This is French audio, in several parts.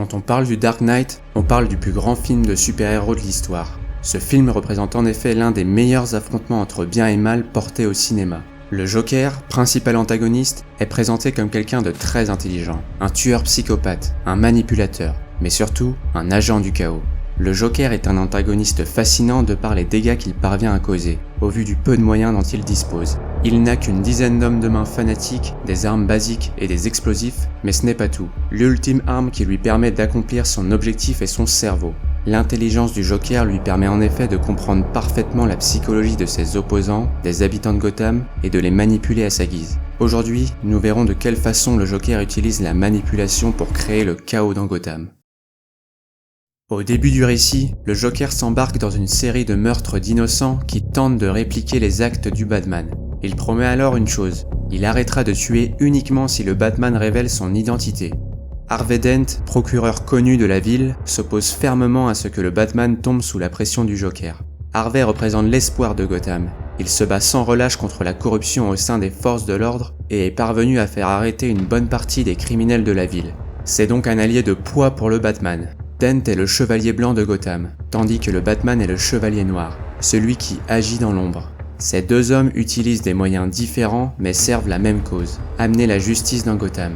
Quand on parle du Dark Knight, on parle du plus grand film de super-héros de l'histoire. Ce film représente en effet l'un des meilleurs affrontements entre bien et mal portés au cinéma. Le Joker, principal antagoniste, est présenté comme quelqu'un de très intelligent, un tueur psychopathe, un manipulateur, mais surtout un agent du chaos. Le Joker est un antagoniste fascinant de par les dégâts qu'il parvient à causer, au vu du peu de moyens dont il dispose. Il n'a qu'une dizaine d'hommes de main fanatiques, des armes basiques et des explosifs, mais ce n'est pas tout. L'ultime arme qui lui permet d'accomplir son objectif est son cerveau. L'intelligence du Joker lui permet en effet de comprendre parfaitement la psychologie de ses opposants, des habitants de Gotham, et de les manipuler à sa guise. Aujourd'hui, nous verrons de quelle façon le Joker utilise la manipulation pour créer le chaos dans Gotham. Au début du récit, le Joker s'embarque dans une série de meurtres d'innocents qui tentent de répliquer les actes du Batman. Il promet alors une chose, il arrêtera de tuer uniquement si le Batman révèle son identité. Harvey Dent, procureur connu de la ville, s'oppose fermement à ce que le Batman tombe sous la pression du Joker. Harvey représente l'espoir de Gotham. Il se bat sans relâche contre la corruption au sein des forces de l'ordre et est parvenu à faire arrêter une bonne partie des criminels de la ville. C'est donc un allié de poids pour le Batman. Dent est le chevalier blanc de Gotham, tandis que le Batman est le chevalier noir, celui qui agit dans l'ombre. Ces deux hommes utilisent des moyens différents mais servent la même cause, amener la justice dans Gotham.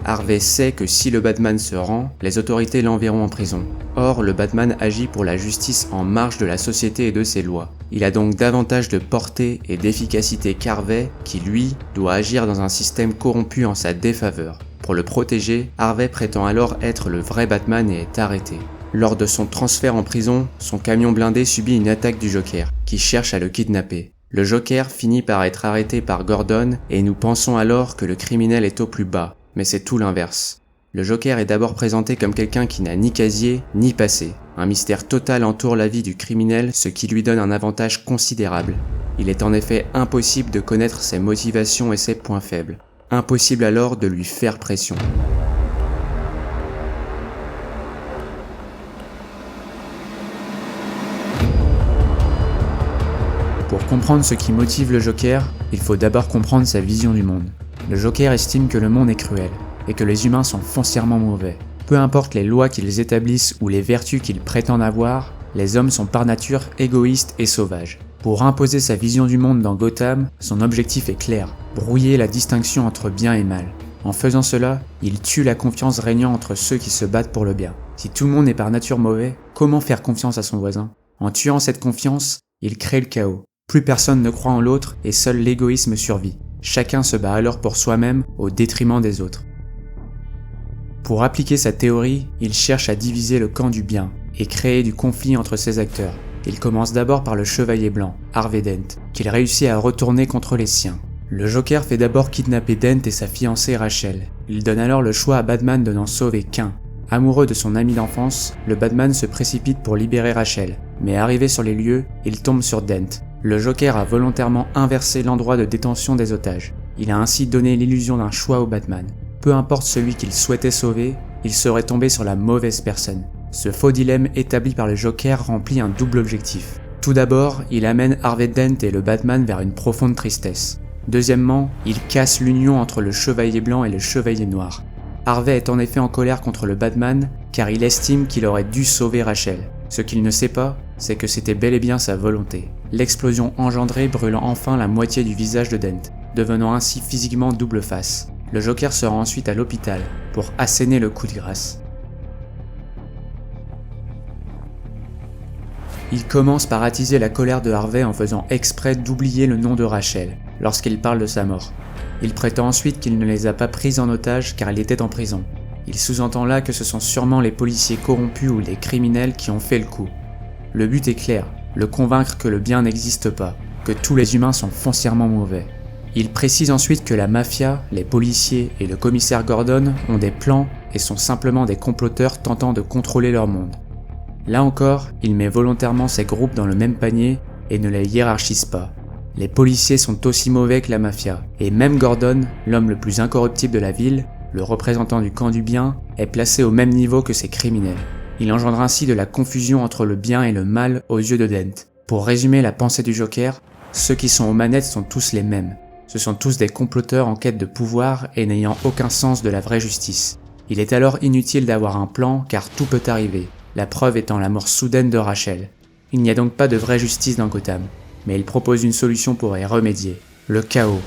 Harvey sait que si le Batman se rend, les autorités l'enverront en prison. Or, le Batman agit pour la justice en marge de la société et de ses lois. Il a donc davantage de portée et d'efficacité qu'Harvey, qui lui, doit agir dans un système corrompu en sa défaveur. Pour le protéger, Harvey prétend alors être le vrai Batman et est arrêté. Lors de son transfert en prison, son camion blindé subit une attaque du Joker, qui cherche à le kidnapper. Le Joker finit par être arrêté par Gordon et nous pensons alors que le criminel est au plus bas, mais c'est tout l'inverse. Le Joker est d'abord présenté comme quelqu'un qui n'a ni casier ni passé. Un mystère total entoure la vie du criminel, ce qui lui donne un avantage considérable. Il est en effet impossible de connaître ses motivations et ses points faibles. Impossible alors de lui faire pression. Pour comprendre ce qui motive le Joker, il faut d'abord comprendre sa vision du monde. Le Joker estime que le monde est cruel, et que les humains sont foncièrement mauvais. Peu importe les lois qu'ils établissent ou les vertus qu'ils prétendent avoir, les hommes sont par nature égoïstes et sauvages. Pour imposer sa vision du monde dans Gotham, son objectif est clair, brouiller la distinction entre bien et mal. En faisant cela, il tue la confiance régnant entre ceux qui se battent pour le bien. Si tout le monde est par nature mauvais, comment faire confiance à son voisin ? En tuant cette confiance, il crée le chaos. Plus personne ne croit en l'autre et seul l'égoïsme survit. Chacun se bat alors pour soi-même au détriment des autres. Pour appliquer sa théorie, il cherche à diviser le camp du bien et créer du conflit entre ses acteurs. Il commence d'abord par le chevalier blanc, Harvey Dent, qu'il réussit à retourner contre les siens. Le Joker fait d'abord kidnapper Dent et sa fiancée Rachel. Il donne alors le choix à Batman de n'en sauver qu'un. Amoureux de son ami d'enfance, le Batman se précipite pour libérer Rachel, mais arrivé sur les lieux, il tombe sur Dent. Le Joker a volontairement inversé l'endroit de détention des otages. Il a ainsi donné l'illusion d'un choix au Batman. Peu importe celui qu'il souhaitait sauver, il serait tombé sur la mauvaise personne. Ce faux dilemme établi par le Joker remplit un double objectif. Tout d'abord, il amène Harvey Dent et le Batman vers une profonde tristesse. Deuxièmement, il casse l'union entre le Chevalier Blanc et le Chevalier Noir. Harvey est en effet en colère contre le Batman car il estime qu'il aurait dû sauver Rachel. Ce qu'il ne sait pas, c'est que c'était bel et bien sa volonté. L'explosion engendrée brûlant enfin la moitié du visage de Dent, devenant ainsi physiquement double face. Le Joker se rend ensuite à l'hôpital pour asséner le coup de grâce. Il commence par attiser la colère de Harvey en faisant exprès d'oublier le nom de Rachel lorsqu'il parle de sa mort. Il prétend ensuite qu'il ne les a pas prises en otage car il était en prison. Il sous-entend là que ce sont sûrement les policiers corrompus ou les criminels qui ont fait le coup. Le but est clair, le convaincre que le bien n'existe pas, que tous les humains sont foncièrement mauvais. Il précise ensuite que la mafia, les policiers et le commissaire Gordon ont des plans et sont simplement des comploteurs tentant de contrôler leur monde. Là encore, il met volontairement ces groupes dans le même panier et ne les hiérarchise pas. Les policiers sont aussi mauvais que la mafia, et même Gordon, l'homme le plus incorruptible de la ville, le représentant du camp du bien, est placé au même niveau que ces criminels. Il engendre ainsi de la confusion entre le bien et le mal aux yeux de Dent. Pour résumer la pensée du Joker, ceux qui sont aux manettes sont tous les mêmes. Ce sont tous des comploteurs en quête de pouvoir et n'ayant aucun sens de la vraie justice. Il est alors inutile d'avoir un plan car tout peut arriver, la preuve étant la mort soudaine de Rachel. Il n'y a donc pas de vraie justice dans Gotham, mais il propose une solution pour y remédier, le chaos.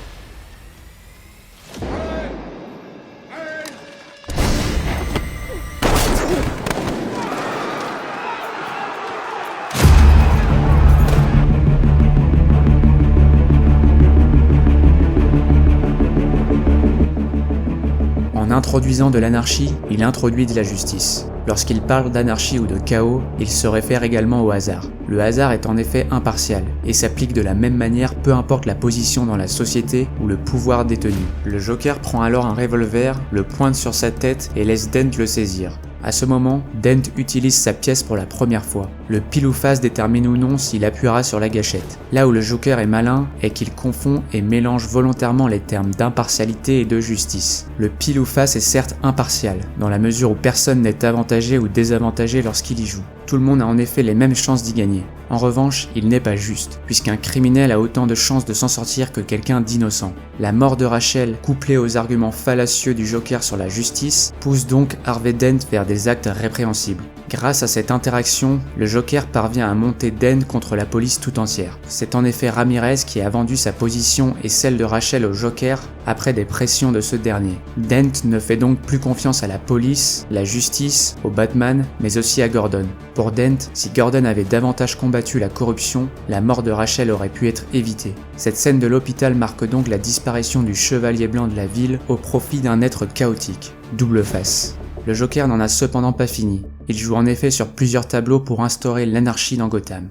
En introduisant de l'anarchie, il introduit de la justice. Lorsqu'il parle d'anarchie ou de chaos, il se réfère également au hasard. Le hasard est en effet impartial et s'applique de la même manière peu importe la position dans la société ou le pouvoir détenu. Le Joker prend alors un revolver, le pointe sur sa tête et laisse Dent le saisir. À ce moment, Dent utilise sa pièce pour la première fois. Le pile ou face détermine ou non s'il appuiera sur la gâchette. Là où le Joker est malin est qu'il confond et mélange volontairement les termes d'impartialité et de justice. Le pile ou face est certes impartial, dans la mesure où personne n'est avantagé ou désavantagé lorsqu'il y joue. Tout le monde a en effet les mêmes chances d'y gagner. En revanche, il n'est pas juste, puisqu'un criminel a autant de chances de s'en sortir que quelqu'un d'innocent. La mort de Rachel, couplée aux arguments fallacieux du Joker sur la justice, pousse donc Harvey Dent vers des actes répréhensibles. Grâce à cette interaction, le Joker parvient à monter Dent contre la police tout entière. C'est en effet Ramirez qui a vendu sa position et celle de Rachel au Joker après des pressions de ce dernier. Dent ne fait donc plus confiance à la police, la justice, au Batman, mais aussi à Gordon. Pour Dent, si Gordon avait davantage combattu la corruption, la mort de Rachel aurait pu être évitée. Cette scène de l'hôpital marque donc la disparition du chevalier blanc de la ville au profit d'un être chaotique. Double face. Le Joker n'en a cependant pas fini. Il joue en effet sur plusieurs tableaux pour instaurer l'anarchie dans Gotham.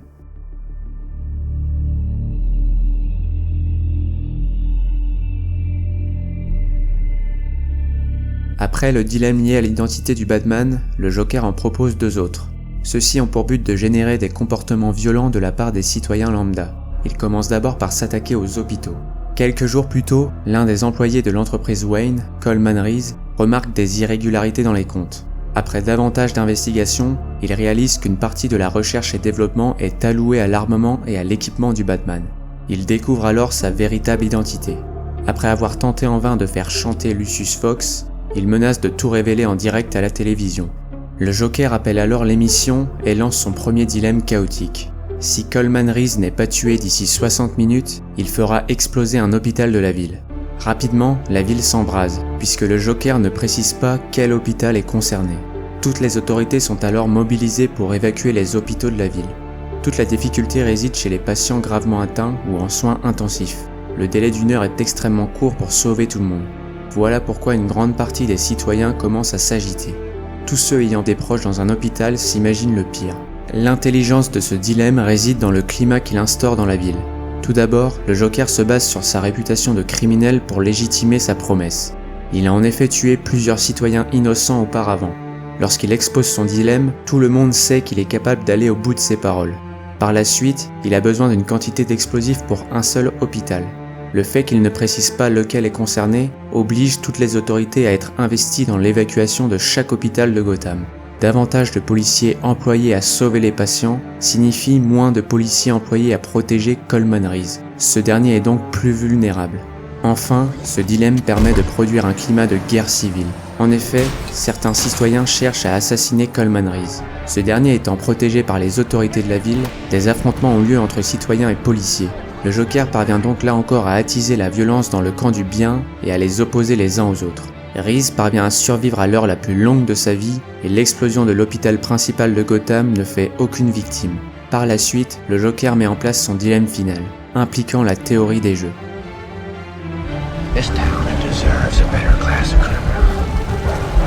Après le dilemme lié à l'identité du Batman, le Joker en propose deux autres. Ceux-ci ont pour but de générer des comportements violents de la part des citoyens lambda. Il commence d'abord par s'attaquer aux hôpitaux. Quelques jours plus tôt, l'un des employés de l'entreprise Wayne, Coleman Reese, remarque des irrégularités dans les comptes. Après davantage d'investigations, il réalise qu'une partie de la recherche et développement est allouée à l'armement et à l'équipement du Batman. Il découvre alors sa véritable identité. Après avoir tenté en vain de faire chanter Lucius Fox, il menace de tout révéler en direct à la télévision. Le Joker appelle alors l'émission et lance son premier dilemme chaotique. Si Coleman Reese n'est pas tué d'ici 60 minutes, il fera exploser un hôpital de la ville. Rapidement, la ville s'embrase, puisque le Joker ne précise pas quel hôpital est concerné. Toutes les autorités sont alors mobilisées pour évacuer les hôpitaux de la ville. Toute la difficulté réside chez les patients gravement atteints ou en soins intensifs. Le délai d'1 heure est extrêmement court pour sauver tout le monde. Voilà pourquoi une grande partie des citoyens commence à s'agiter. Tous ceux ayant des proches dans un hôpital s'imaginent le pire. L'intelligence de ce dilemme réside dans le climat qu'il instaure dans la ville. Tout d'abord, le Joker se base sur sa réputation de criminel pour légitimer sa promesse. Il a en effet tué plusieurs citoyens innocents auparavant. Lorsqu'il expose son dilemme, tout le monde sait qu'il est capable d'aller au bout de ses paroles. Par la suite, il a besoin d'une quantité d'explosifs pour un seul hôpital. Le fait qu'il ne précise pas lequel est concerné oblige toutes les autorités à être investies dans l'évacuation de chaque hôpital de Gotham. Davantage de policiers employés à sauver les patients signifie moins de policiers employés à protéger Coleman Reese. Ce dernier est donc plus vulnérable. Enfin, ce dilemme permet de produire un climat de guerre civile. En effet, certains citoyens cherchent à assassiner Coleman Reese. Ce dernier étant protégé par les autorités de la ville, des affrontements ont lieu entre citoyens et policiers. Le Joker parvient donc là encore à attiser la violence dans le camp du bien et à les opposer les uns aux autres. Reese parvient à survivre à l'heure la plus longue de sa vie et l'explosion de l'hôpital principal de Gotham ne fait aucune victime. Par la suite, le Joker met en place son dilemme final, impliquant la théorie des jeux. This town deserves a better class of criminal,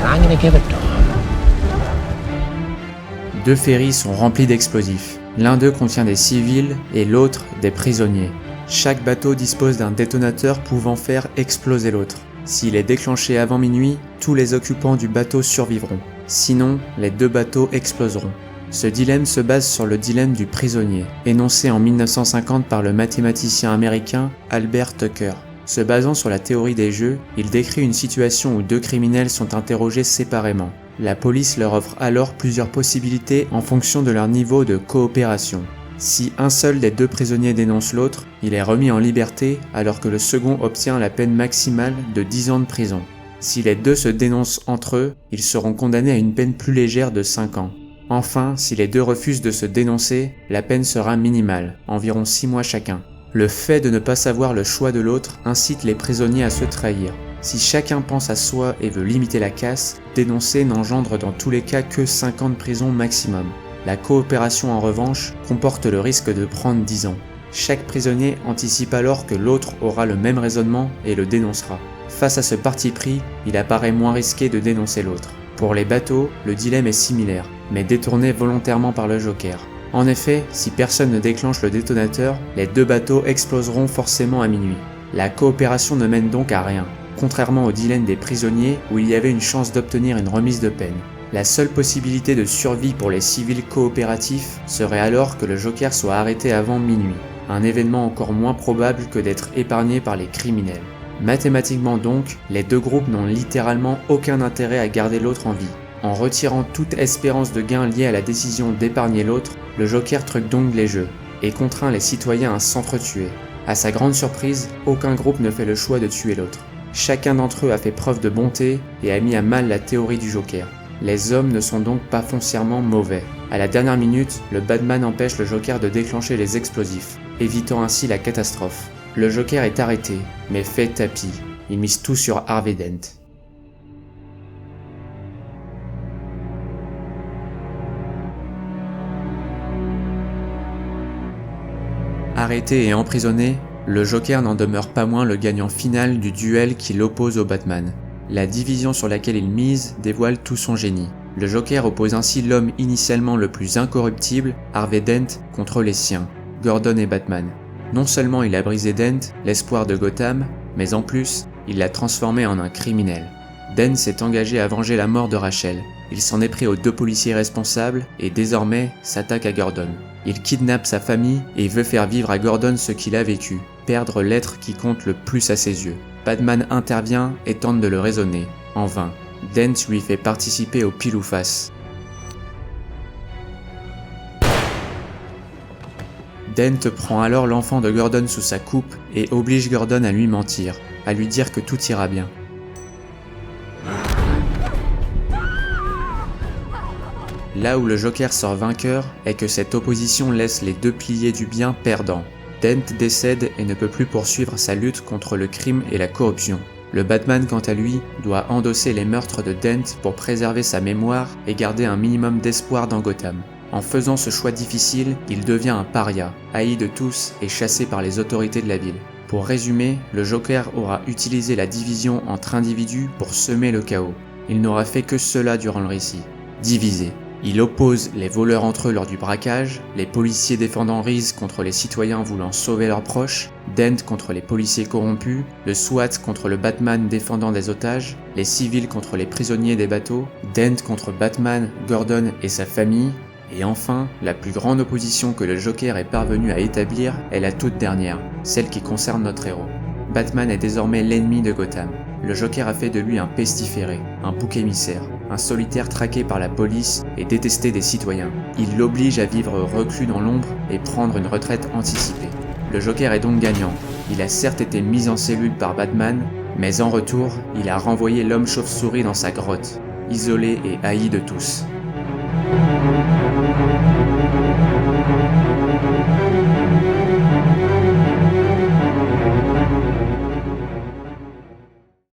and I'm gonna give it to him. Deux ferries sont remplies d'explosifs. L'un d'eux contient des civils et l'autre des prisonniers. Chaque bateau dispose d'un détonateur pouvant faire exploser l'autre. S'il est déclenché avant minuit, tous les occupants du bateau survivront. Sinon, les deux bateaux exploseront. Ce dilemme se base sur le dilemme du prisonnier, énoncé en 1950 par le mathématicien américain Albert Tucker. Se basant sur la théorie des jeux, il décrit une situation où deux criminels sont interrogés séparément. La police leur offre alors plusieurs possibilités en fonction de leur niveau de coopération. Si un seul des deux prisonniers dénonce l'autre, il est remis en liberté alors que le second obtient la peine maximale de 10 ans de prison. Si les deux se dénoncent entre eux, ils seront condamnés à une peine plus légère de 5 ans. Enfin, si les deux refusent de se dénoncer, la peine sera minimale, environ 6 mois chacun. Le fait de ne pas savoir le choix de l'autre incite les prisonniers à se trahir. Si chacun pense à soi et veut limiter la casse, dénoncer n'engendre dans tous les cas que 5 ans de prison maximum. La coopération en revanche comporte le risque de prendre 10 ans. Chaque prisonnier anticipe alors que l'autre aura le même raisonnement et le dénoncera. Face à ce parti pris, il apparaît moins risqué de dénoncer l'autre. Pour les bateaux, le dilemme est similaire, mais détourné volontairement par le Joker. En effet, si personne ne déclenche le détonateur, les deux bateaux exploseront forcément à minuit. La coopération ne mène donc à rien, contrairement au dilemme des prisonniers où il y avait une chance d'obtenir une remise de peine. La seule possibilité de survie pour les civils coopératifs serait alors que le Joker soit arrêté avant minuit, un événement encore moins probable que d'être épargné par les criminels. Mathématiquement donc, les deux groupes n'ont littéralement aucun intérêt à garder l'autre en vie. En retirant toute espérance de gain liée à la décision d'épargner l'autre, le Joker truque donc les jeux, et contraint les citoyens à s'entretuer. À sa grande surprise, aucun groupe ne fait le choix de tuer l'autre. Chacun d'entre eux a fait preuve de bonté et a mis à mal la théorie du Joker. Les hommes ne sont donc pas foncièrement mauvais. À la dernière minute, le Batman empêche le Joker de déclencher les explosifs, évitant ainsi la catastrophe. Le Joker est arrêté, mais fait tapis. Il mise tout sur Harvey Dent. Arrêté et emprisonné, le Joker n'en demeure pas moins le gagnant final du duel qui l'oppose au Batman. La division sur laquelle il mise dévoile tout son génie. Le Joker oppose ainsi l'homme initialement le plus incorruptible, Harvey Dent, contre les siens, Gordon et Batman. Non seulement il a brisé Dent, l'espoir de Gotham, mais en plus, il l'a transformé en un criminel. Dent s'est engagé à venger la mort de Rachel. Il s'en est pris aux deux policiers responsables et désormais s'attaque à Gordon. Il kidnappe sa famille et veut faire vivre à Gordon ce qu'il a vécu, perdre l'être qui compte le plus à ses yeux. Batman intervient et tente de le raisonner, en vain. Dent lui fait participer au pile ou face. Dent prend alors l'enfant de Gordon sous sa coupe et oblige Gordon à lui mentir, à lui dire que tout ira bien. Là où le Joker sort vainqueur est que cette opposition laisse les deux piliers du bien perdants. Dent décède et ne peut plus poursuivre sa lutte contre le crime et la corruption. Le Batman, quant à lui, doit endosser les meurtres de Dent pour préserver sa mémoire et garder un minimum d'espoir dans Gotham. En faisant ce choix difficile, il devient un paria, haï de tous et chassé par les autorités de la ville. Pour résumer, le Joker aura utilisé la division entre individus pour semer le chaos. Il n'aura fait que cela durant le récit, diviser. Il oppose les voleurs entre eux lors du braquage, les policiers défendant Reese contre les citoyens voulant sauver leurs proches, Dent contre les policiers corrompus, le SWAT contre le Batman défendant des otages, les civils contre les prisonniers des bateaux, Dent contre Batman, Gordon et sa famille, et enfin, la plus grande opposition que le Joker est parvenu à établir est la toute dernière, celle qui concerne notre héros. Batman est désormais l'ennemi de Gotham. Le Joker a fait de lui un pestiféré, un bouc émissaire, un solitaire traqué par la police et détesté des citoyens. Il l'oblige à vivre reclus dans l'ombre et prendre une retraite anticipée. Le Joker est donc gagnant. Il a certes été mis en cellule par Batman, mais en retour, il a renvoyé l'homme chauve-souris dans sa grotte, isolé et haï de tous.